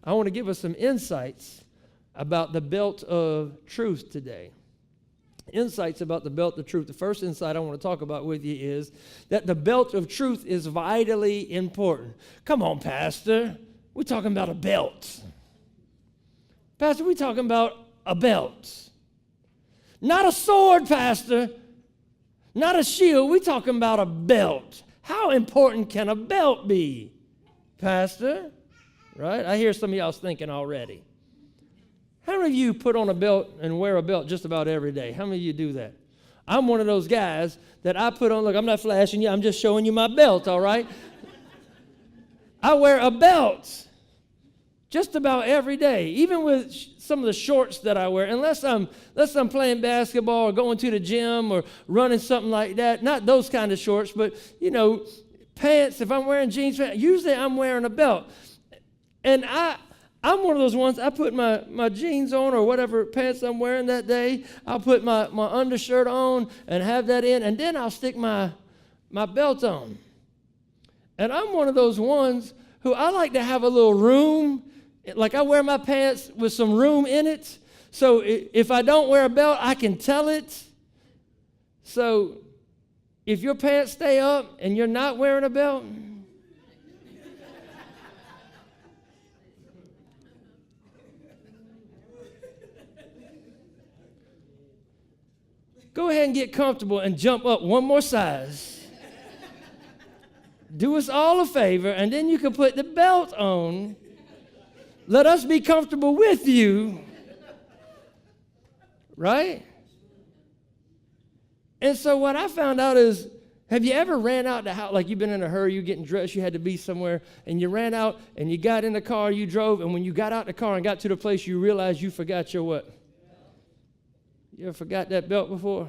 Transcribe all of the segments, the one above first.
I want to give us some insights about the belt of truth today. Insights about the belt of truth. The first insight I want to talk about with you is that the belt of truth is vitally important. Come on, Pastor. We're talking about a belt. Pastor, we're talking about a belt. Not a sword, Pastor. Not a shield. We're talking about a belt. How important can a belt be, Pastor? Right? I hear some of y'all thinking already. How many of you put on a belt and wear a belt just about every day? How many of you do that? I'm one of those guys that I put on, look, I'm not flashing you, I'm just showing you my belt, all right? I wear a belt just about every day, even with some of the shorts that I wear, unless I'm playing basketball or going to the gym or running something like that. Not those kind of shorts, but, pants. If I'm wearing jeans pants, usually I'm wearing a belt. And I'm one of those ones, I put my jeans on or whatever pants I'm wearing that day. I'll put my undershirt on and have that in, and then I'll stick my belt on. And I'm one of those ones who I like to have a little room. Like I wear my pants with some room in it. So if I don't wear a belt, I can tell it. So if your pants stay up and you're not wearing a belt, go ahead and get comfortable and jump up one more size. Do us all a favor, and then you can put the belt on. Let us be comfortable with you. Right? And so what I found out is, have you ever ran out the house, like you've been in a hurry, you're getting dressed, you had to be somewhere, and you ran out, and you got in the car, you drove, and when you got out the car and got to the place, you realized you forgot your what? You ever forgot that belt before?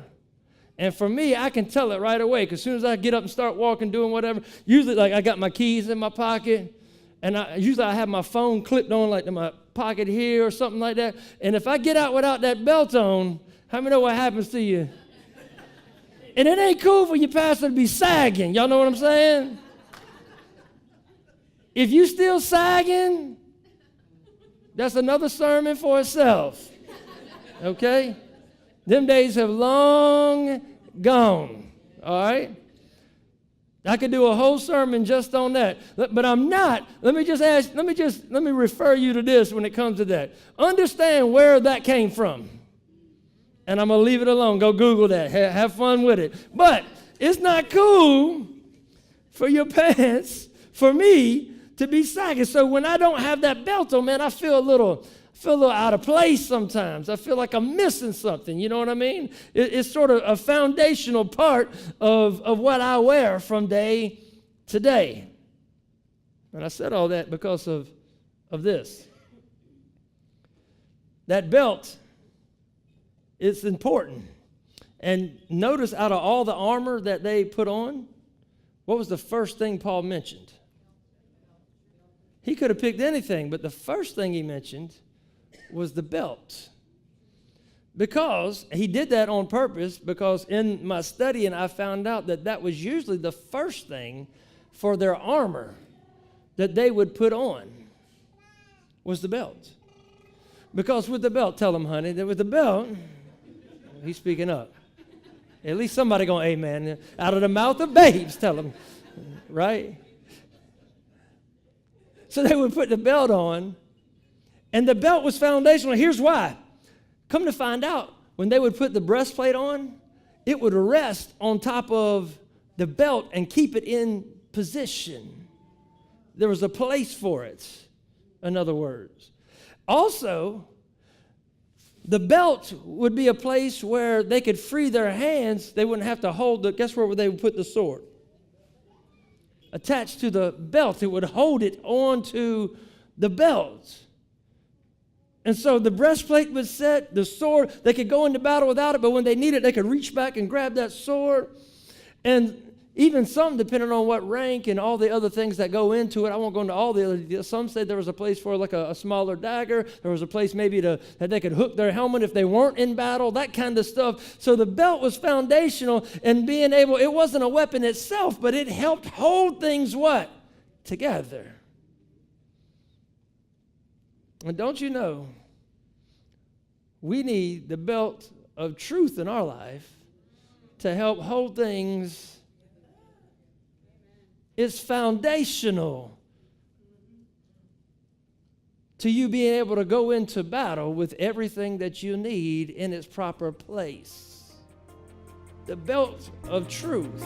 And for me, I can tell it right away, because as soon as I get up and start walking, doing whatever, usually like I got my keys in my pocket, and usually I have my phone clipped on like in my pocket here or something like that. And if I get out without that belt on, how many know what happens to you? And it ain't cool for your pastor to be sagging. Y'all know what I'm saying? If you still sagging, that's another sermon for itself. Okay? Them days have long gone. All right? I could do a whole sermon just on that, but I'm not. Let me refer you to this when it comes to that. Understand where that came from. And I'm going to leave it alone. Go Google that. Have fun with it. But it's not cool for your pants, for me, to be sagging. So when I don't have that belt on, man, I feel a little out of place sometimes. I feel like I'm missing something. You know what I mean? It's sort of a foundational part of what I wear from day to day. And I said all that because of this. That belt, it's important. And notice out of all the armor that they put on, what was the first thing Paul mentioned? He could have picked anything, but the first thing he mentioned was the belt. Because he did that on purpose, because in my studying I found out that was usually the first thing for their armor that they would put on was the belt. Because with the belt, tell them, honey, that with the belt, he's speaking up. At least somebody going, amen. Out of the mouth of babes, tell them, right? So they would put the belt on, and the belt was foundational. Here's why. Come to find out, when they would put the breastplate on, it would rest on top of the belt and keep it in position. There was a place for it, in other words. Also, the belt would be a place where they could free their hands. They wouldn't have to hold the, guess where they would put the sword? Attached to the belt. It would hold it onto the belt. And so the breastplate was set, the sword, they could go into battle without it, but when they needed it, they could reach back and grab that sword. And even some, depending on what rank and all the other things that go into it, I won't go into all the other details. Some said there was a place for like a smaller dagger. There was a place maybe that they could hook their helmet if they weren't in battle, that kind of stuff. So the belt was foundational in being able, it wasn't a weapon itself, but it helped hold things what? Together. And don't you know, we need the belt of truth in our life to help hold things. It's foundational to you being able to go into battle with everything that you need in its proper place. The belt of truth.